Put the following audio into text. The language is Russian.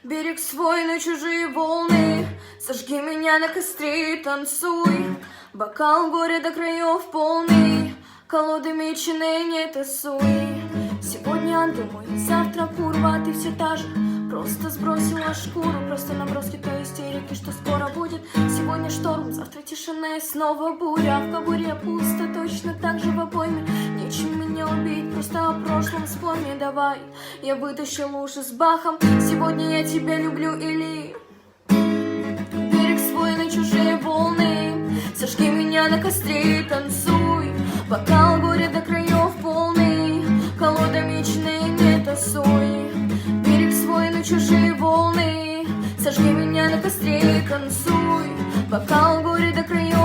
Берег свой на чужие волны, сожги меня на костре и танцуй. Бокал горя до краев полный, колоды меченые не тасуй. Сегодня ангел мой, завтра курва, а ты все та же. Просто сбросила шкуру, просто наброски той истерики, что скоро будет. Сегодня шторм, завтра тишина и снова буря. А в кобуре пусто, точно так же в обойме. Нечем меня убить, просто о прошлом вспомни. Давай, я вытащу лужи с Бахом. Сегодня я тебя люблю или... Берег свой на чужие волны, сожги меня на костре и танцуй. Бокал горя до краев полный, колода меченые не тасуй. Берег свой на чужие волны, сожги меня на костре и танцуй. Бокал горя до краев